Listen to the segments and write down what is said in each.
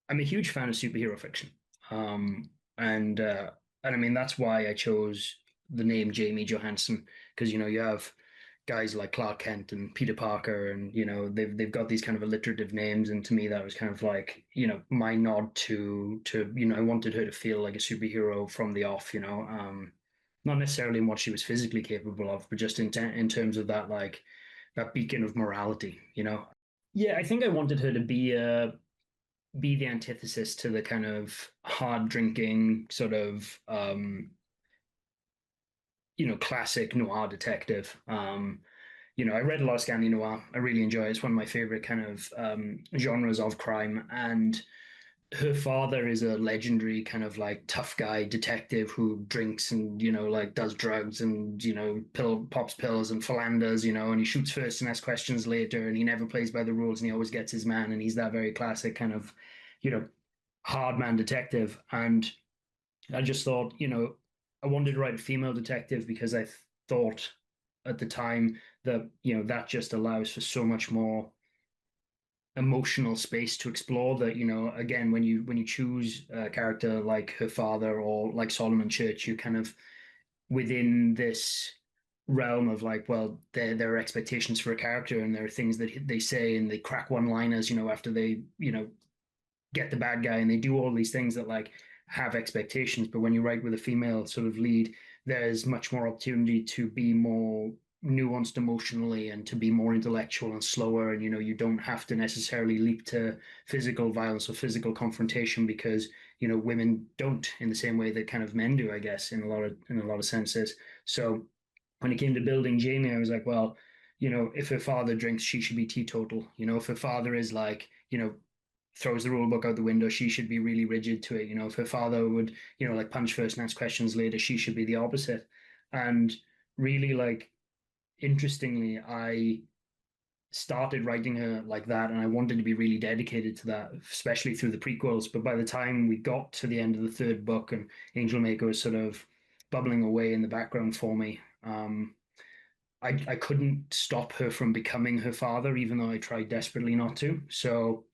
I'm a huge fan of superhero fiction. Um, and I mean that's why I chose the name Jamie Johansson, because you have guys like Clark Kent and Peter Parker, and they've got these kind of alliterative names, and to me that was kind of like my nod to I wanted her to feel like a superhero from the off, not necessarily in what she was physically capable of, but just in terms of that, like that beacon of morality. Yeah, I think I wanted her to be the antithesis to the kind of hard drinking sort of classic noir detective. I read a lot of Scandi noir. I really enjoy it. It's one of my favorite kind of genres of crime. And her father is a legendary kind of like tough guy detective who drinks and like does drugs and pops pills and philanders, and he shoots first and asks questions later, and he never plays by the rules, and he always gets his man, and he's that very classic kind of you know hard man detective. And I just thought, I wanted to write a female detective because I thought at the time that, that just allows for so much more emotional space to explore that, again, when you choose a character like her father or like Solomon Church, you kind of within this realm of like, well, there are expectations for a character, and there are things that they say and they crack one-liners, after they, get the bad guy, and they do all these things that like have expectations. But when you write with a female sort of lead, there's much more opportunity to be more nuanced emotionally and to be more intellectual and slower, and you don't have to necessarily leap to physical violence or physical confrontation, because women don't in the same way that kind of men do, I guess, in a lot of senses. So when it came to building Jamie, I was like, well, if her father drinks, she should be teetotal. If her father is like, throws the rule book out the window, she should be really rigid to it. If her father would, like punch first and ask questions later, she should be the opposite. And really, like, interestingly, I started writing her like that, and I wanted to be really dedicated to that, especially through the prequels. But by the time we got to the end of the third book and Angel Maker was sort of bubbling away in the background for me, I couldn't stop her from becoming her father, even though I tried desperately not to. So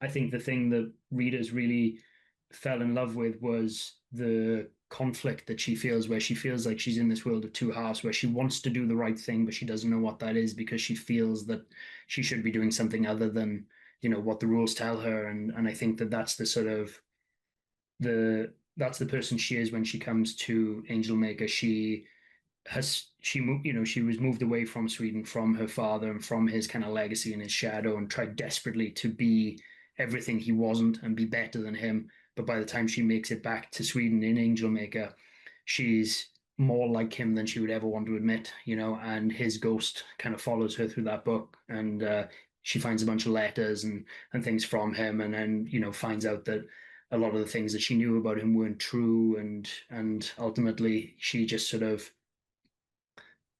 I think the thing that readers really fell in love with was the conflict that she feels, where she feels like she's in this world of two halves, where she wants to do the right thing, but she doesn't know what that is, because she feels that she should be doing something other than, what the rules tell her. And I think that that's the sort of that's the person she is when she comes to Angel Maker. She was moved away from Sweden, from her father and from his kind of legacy and his shadow, and tried desperately to be everything he wasn't and be better than him. But by the time she makes it back to Sweden in Angel Maker, she's more like him than she would ever want to admit, and his ghost kind of follows her through that book. And she finds a bunch of letters and things from him, and then finds out that a lot of the things that she knew about him weren't true, and ultimately she just sort of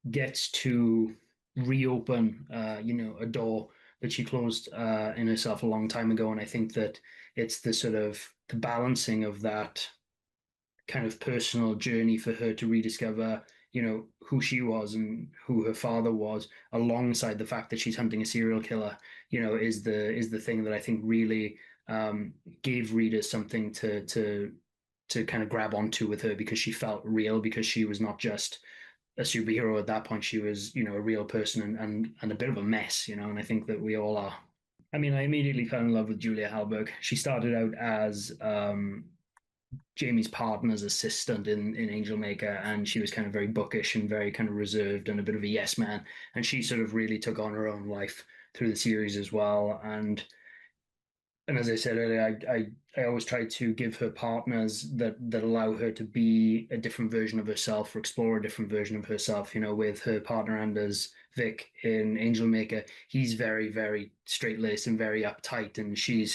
gets to reopen, a door that she closed in herself a long time ago. And I think that it's the sort of the balancing of that kind of personal journey for her to rediscover, who she was and who her father was, alongside the fact that she's hunting a serial killer, is the thing that I think really gave readers something to kind of grab onto with her, because she felt real, because she was not just a superhero at that point. She was, a real person, and a bit of a mess, and I think that we all are. I mean, I immediately fell in love with Julia Hallberg. She started out as Jamie's partner's assistant in Angel Maker, and she was kind of very bookish and very kind of reserved and a bit of a yes man. And she sort of really took on her own life through the series as well. And as I said earlier, I always try to give her partners that allow her to be a different version of herself, or explore a different version of herself. With her partner Anders Vic in Angel Maker, he's very, very straight laced and very uptight, and she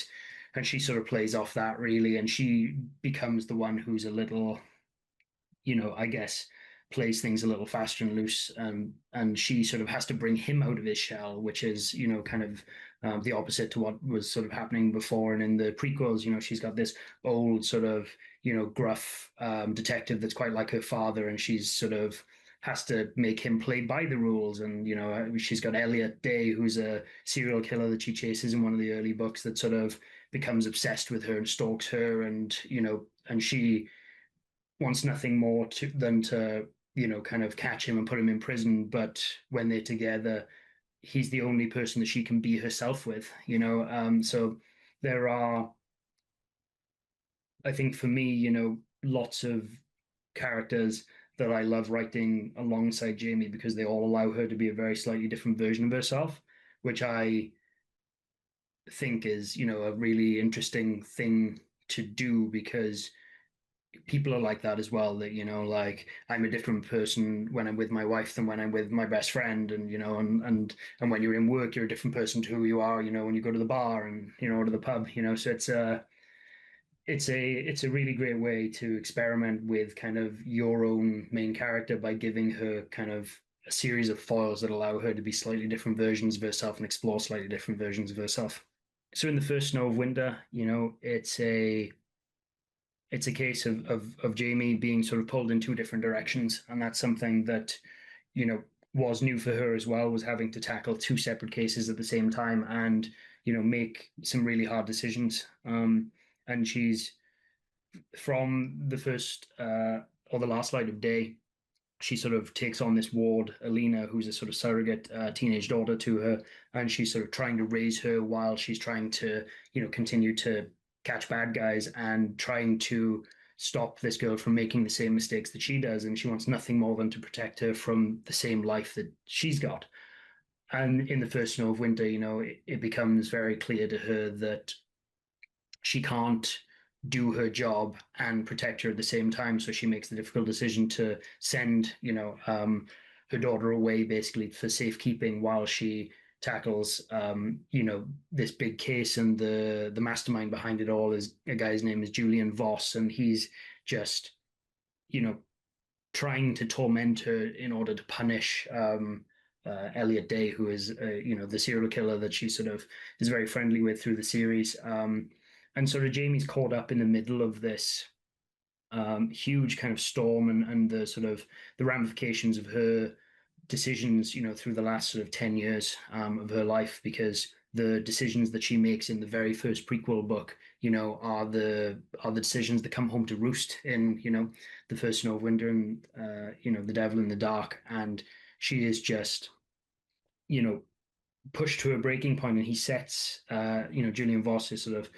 sort of plays off that really, and she becomes the one who's a little, I guess, plays things a little faster and loose, and she sort of has to bring him out of his shell, which is, kind of the opposite to what was sort of happening before. And in the prequels, she's got this old sort of, gruff detective that's quite like her father, and she's sort of has to make him play by the rules. And she's got Elliot Day, who's a serial killer that she chases in one of the early books, that sort of becomes obsessed with her and stalks her, and and she wants nothing more than to kind of catch him and put him in prison. But when they're together, he's the only person that she can be herself with. So there are, I think, for me, lots of characters that I love writing alongside Jamie because they all allow her to be a very slightly different version of herself, which I think is, a really interesting thing to do because people are like that as well. That, like, I'm a different person when I'm with my wife than when I'm with my best friend, and and when you're in work, you're a different person to who you are, when you go to the bar and or to the pub. So it's a really great way to experiment with kind of your own main character by giving her kind of a series of foils that allow her to be slightly different versions of herself and explore slightly different versions of herself. So in the first snow of winter, it's a case of Jamie being sort of pulled in two different directions, and that's something that you know was new for her as well, was having to tackle two separate cases at the same time and make some really hard decisions. And she's from the first or the last light of day, she sort of takes on this ward, Alina, who's a sort of surrogate teenage daughter to her, and she's sort of trying to raise her while she's trying to, continue to catch bad guys and trying to stop this girl from making the same mistakes that she does. And she wants nothing more than to protect her from the same life that she's got. And in the first snow of winter, it becomes very clear to her that she can't do her job and protect her at the same time. So she makes the difficult decision to send, her daughter away basically for safekeeping while she tackles, this big case. And the mastermind behind it all is a guy's name is Julian Voss, and he's just, you know, trying to torment her in order to punish Elliot Day, who is the serial killer that she sort of is very friendly with through the series. And sort of Jamie's caught up in the middle of this huge kind of storm, and the sort of the ramifications of her decisions, through the last sort of 10 years of her life, because the decisions that she makes in the very first prequel book, are the decisions that come home to roost in, the first Snow of Winter and, the Devil in the Dark. And she is just, you know, pushed to a breaking point, and he sets Julian Voss is sort of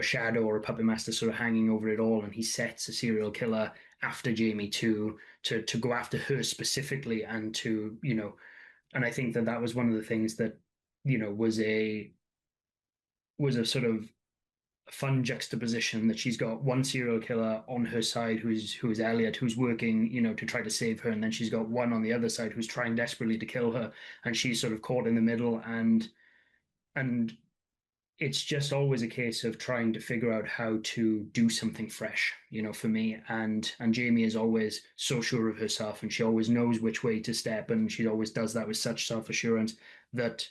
shadow or a puppet master sort of hanging over it all, and he sets a serial killer after Jamie to go after her specifically, and to and I think that was one of the things that was a sort of fun juxtaposition, that she's got one serial killer on her side who's Elliot, who's working to try to save her, and then she's got one on the other side who's trying desperately to kill her, and she's sort of caught in the middle. And it's just always a case of trying to figure out how to do something fresh, for me. And Jamie is always so sure of herself, and she always knows which way to step, and she always does that with such self-assurance that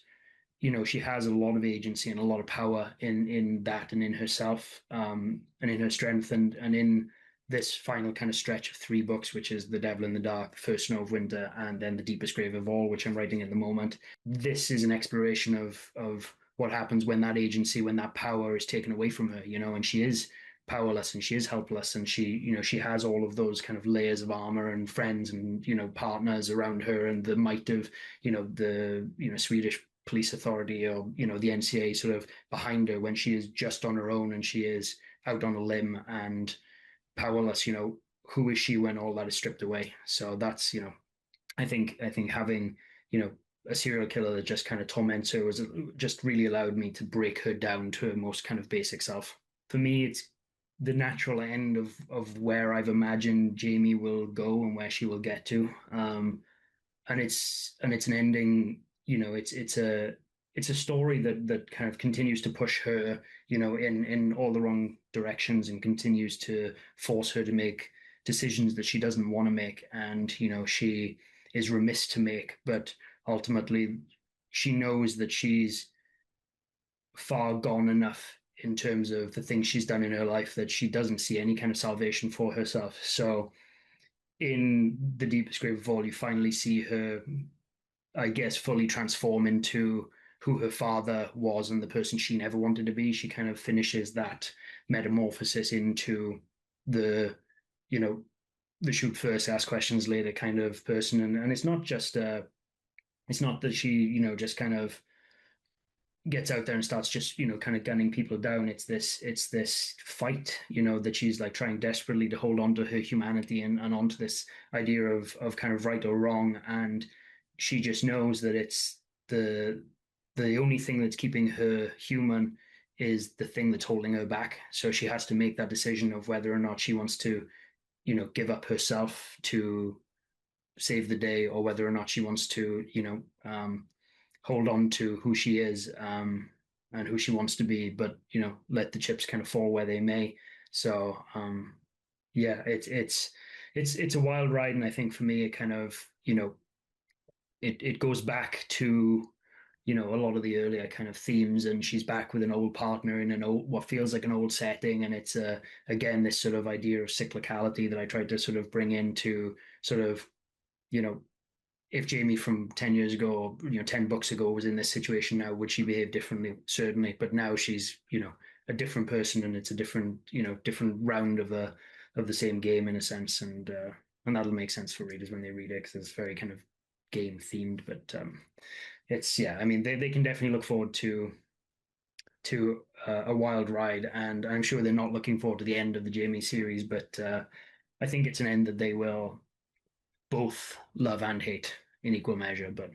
she has a lot of agency and a lot of power in that, and in herself, and in her strength, and in this final kind of stretch of three books, which is The Devil in the Dark, The First Snow of Winter, and then The Deepest Grave of All, which I'm writing at the moment. This is an exploration of what happens when that agency, when that power is taken away from her, and she is powerless and she is helpless, and she has all of those kind of layers of armor and friends and partners around her, and the might of the Swedish police authority, or the NCA sort of behind her, when she is just on her own and she is out on a limb and powerless. Who is she when all that is stripped away? So that's I think having a serial killer that just kind of torments her was just really allowed me to break her down to her most kind of basic self. For me, it's the natural end of where I've imagined Jamie will go and where she will get to. And it's an ending. It's a story that kind of continues to push her, in all the wrong directions, and continues to force her to make decisions that she doesn't want to make, and she is remiss to make. But ultimately, she knows that she's far gone enough in terms of the things she's done in her life that she doesn't see any kind of salvation for herself. So in The Deepest Grave of All, you finally see her, I guess, fully transform into who her father was and the person she never wanted to be. She kind of finishes that metamorphosis into the, you know, the shoot first, ask questions later kind of person. And it's not just it's not that she, just kind of gets out there and starts just, kind of gunning people down. It's this fight, that she's like trying desperately to hold on to her humanity and onto this idea of kind of right or wrong. And she just knows that it's the only thing that's keeping her human is the thing that's holding her back. So she has to make that decision of whether or not she wants to, give up herself to save the day, or whether or not she wants to, hold on to who she is, and who she wants to be, but let the chips kind of fall where they may. So yeah, it's a wild ride, and I think for me, it kind of it goes back to a lot of the earlier kind of themes, and she's back with an old partner in an old, what feels like an old setting, and it's again this sort of idea of cyclicality that I tried to sort of bring into sort of you know if Jamie from 10 years ago, 10 books ago was in this situation now, would she behave differently? Certainly. But now she's, a different person, and it's a different, different round of the same game in a sense. And that'll make sense for readers when they read it, because it's very kind of game themed. But it's, yeah, I mean, they can definitely look forward to a wild ride. And I'm sure they're not looking forward to the end of the Jamie series, but I think it's an end that they will both love and hate in equal measure. But